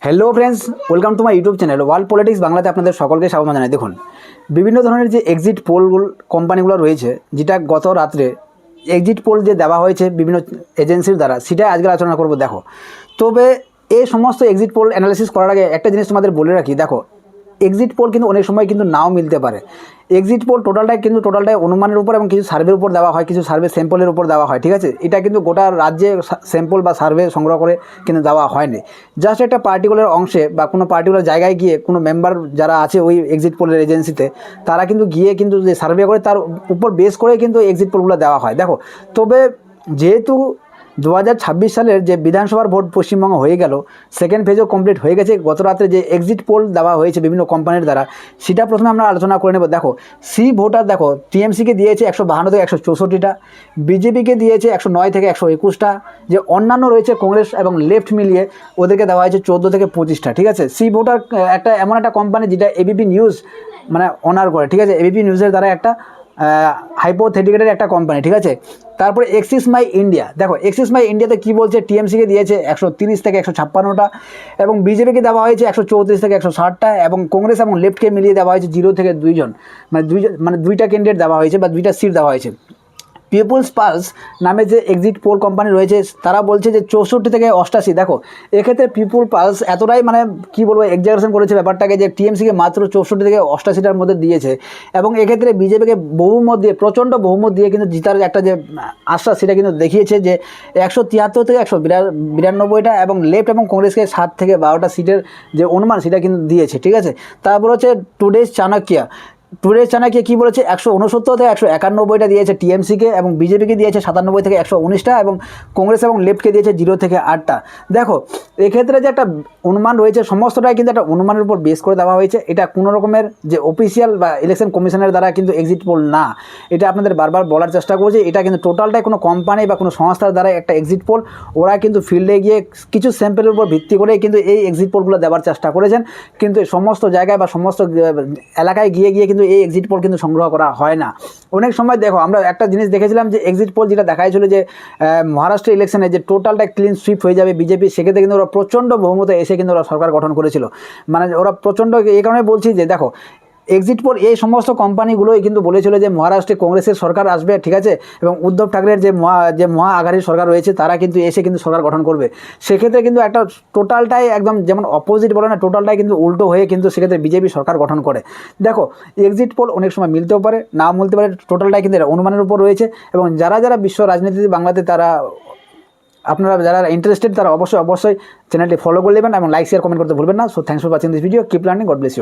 Hello friends, welcome to my YouTube channel world politics বাংলাতে আপনাদের সকলকে স্বাগত জানাই। দেখুন, বিভিন্ন ধরনের যে এক্সিট পোলগুলো কোম্পানিগুলো রয়েছে, যেটা গত রাত্রে এক্সিট পোল যে দেওয়া হয়েছে বিভিন্ন এজেন্সির দ্বারা, সেটাই আজকে আলোচনা করব। দেখো, তবে এই সমস্ত এক্সিট পোল অ্যানালিসিস করার আগে একটা জিনিস তোমাদের বলে রাখি। দেখো, এক্সিট পোল কিন্তু অনেক সময় কিন্তু নাও মিলতে পারে। এক্সিট পোল টোটালটাই অনুমানের উপর এবং কিছু সার্ভের উপর দেওয়া হয়, কিছু সার্ভে স্যাম্পলের উপর দেওয়া হয়, ঠিক আছে। এটা কিন্তু গোটা রাজ্যে স্যাম্পল বা সার্ভে সংগ্রহ করে কিন্তু দেওয়া হয়নি। জাস্ট একটা পার্টিকুলার অংশে বা কোনো পার্টিকুলার জায়গায় গিয়ে কোনো মেম্বার যারা আছে ওই এক্সিট পোলের এজেন্সিতে, তারা কিন্তু গিয়ে কিন্তু যে সার্ভে করে তার উপর বেস করে কিন্তু এক্সিট পোলগুলো দেওয়া হয়। দেখো, তবে যেহেতু 2026 সালের যে বিধানসভার ভোট পশ্চিমবঙ্গ হয়ে গেল, সেকেন্ড ফেজও কমপ্লিট হয়ে গেছে। গত রাত্রে যে এক্সিট পোল দেওয়া হয়েছে বিভিন্ন কোম্পানির দ্বারা, সেটা প্রথমে আমরা আলোচনা করে নেব। দেখো, সি ভোটার দেখো, টিএমসিকে দিয়েছে 152 থেকে 164টা, বিজেপিকে দিয়েছে 109 থেকে 121টা, যে অন্যান্য রয়েছে কংগ্রেস এবং লেফট মিলিয়ে ওদেরকে দেওয়া হয়েছে 14 থেকে 25টা, ঠিক আছে। সি ভোটার এমন একটা কোম্পানি যেটা এবিপি নিউজ মানে অনার করে, ঠিক আছে। এবিপি নিউজের দ্বারা একটা হাইপোথেটিকেটের একটা কোম্পানি, ঠিক আছে। তারপরে এক্সিস মাই ইন্ডিয়া, দেখো এক্সিস মাই ইন্ডিয়াতে কী বলছে, টিএমসিকে দিয়েছে 130 থেকে 156টা, এবং বিজেপিকে দেওয়া হয়েছে 134 থেকে 160টা, এবং কংগ্রেস এবং লেফটকে মিলিয়ে দেওয়া হয়েছে 0 থেকে 2 জন, মানে দুইটা ক্যান্ডিডেট দেওয়া হয়েছে বা দুইটা সিট দেওয়া হয়েছে। পিপলস পালস নামে যে এক্সিট পোল কোম্পানি রয়েছে, তারা বলছে যে 64 থেকে 88। দেখো, এক্ষেত্রে পিপল পালস এতটাই মানে কী বলবো, এক্সাজারেশন করেছে ব্যাপারটাকে, যে টিএমসিকে মাত্র 64 থেকে 88টার মধ্যে দিয়েছে, এবং এক্ষেত্রে বিজেপিকে বহুমত দিয়ে, প্রচণ্ড বহুমত দিয়ে কিন্তু জিতার একটা যে আশ্বাস, সেটা কিন্তু দেখিয়েছে, যে 173 থেকে 192টা, এবং লেফট এবং কংগ্রেসকে 7 থেকে 12টা সিটের যে অনুমান, সেটা কিন্তু দিয়েছে, ঠিক আছে। তারপর হচ্ছে টুডেজ চাণক্য কী বলেছে, 169 থেকে 191টা দিয়েছে টিএমসিকে, এবং বিজেপিকে দিয়েছে 97 থেকে 119টা, এবং কংগ্রেস এবং লেফটকে দিয়েছে 0 থেকে 8টা। দেখো, এক্ষেত্রে যে একটা অনুমান রয়েছে, সমস্তটাই কিন্তু একটা অনুমানের উপর বেস করে দেওয়া হয়েছে। এটা কোনো রকমের যে অফিসিয়াল বা ইলেকশন কমিশনের দ্বারা কিন্তু এক্সিট পোল না। এটা আপনাদের বারবার বলার চেষ্টা করছি, এটা কিন্তু টোটালটাই কোনো কোম্পানি বা কোনো সংস্থার দ্বারা একটা এক্সিট পোল। ওরা কিন্তু ফিল্ডে গিয়ে কিছু স্যাম্পলের উপর ভিত্তি করে কিন্তু এই এক্সিট পোলগুলো দেওয়ার চেষ্টা করেছেন, কিন্তু সমস্ত জায়গায় বা সমস্ত এলাকায় গিয়ে কিন্তু এই এক্সিট পোল কিন্তু সংগ্রহ করা হয় না। অনেক সময় দেখো, আমরা একটা জিনিস দেখেছিলাম যে এক্সিট পোল যেটা দেখাইছিল যে মহারাষ্ট্র ইলেকশনে যে টোটালটা ক্লিন সুইপ হয়ে যাবে বিজেপি, সেক্ষেত্রে কিন্তু ওরা প্রচণ্ড বহুমতে এসে কিন্তু ওরা সরকার গঠন করেছিল। মানে ওরা প্রচণ্ড, এই কারণে বলছি যে দেখো, এক্সিট পোল এই সমস্ত কোম্পানিগুলোই কিন্তু বলেছিল যে মহারাষ্ট্রে কংগ্রেসের সরকার আসবে, ঠিক আছে, এবং উদ্ধব ঠাকরের যে মহা আঘাড়ির সরকার রয়েছে, তারা কিন্তু এসে কিন্তু সরকার গঠন করবে। সেক্ষেত্রে কিন্তু একটা টোটালটাই একদম যেমন অপোজিট বলে না, টোটালটাই কিন্তু উল্টো হয়ে কিন্তু সেক্ষেত্রে বিজেপি সরকার গঠন করে। দেখো, এক্সিট পোল অনেক সময় মিলতেও পারে, নাও মিলতে পারে, টোটালটাই কিন্তু অনুমানের উপর রয়েছে। এবং যারা বিশ্ব রাজনীতিতে বাংলাতে তারা, আপনারা যারা ইন্টারেস্টেড, তারা অবশ্যই চ্যানেলটি ফলো করে নেবেন এবং লাইক শেয়ার কমেন্ট করতে ভুলবেন না। So thanks for watching this video, keep learning, God bless you.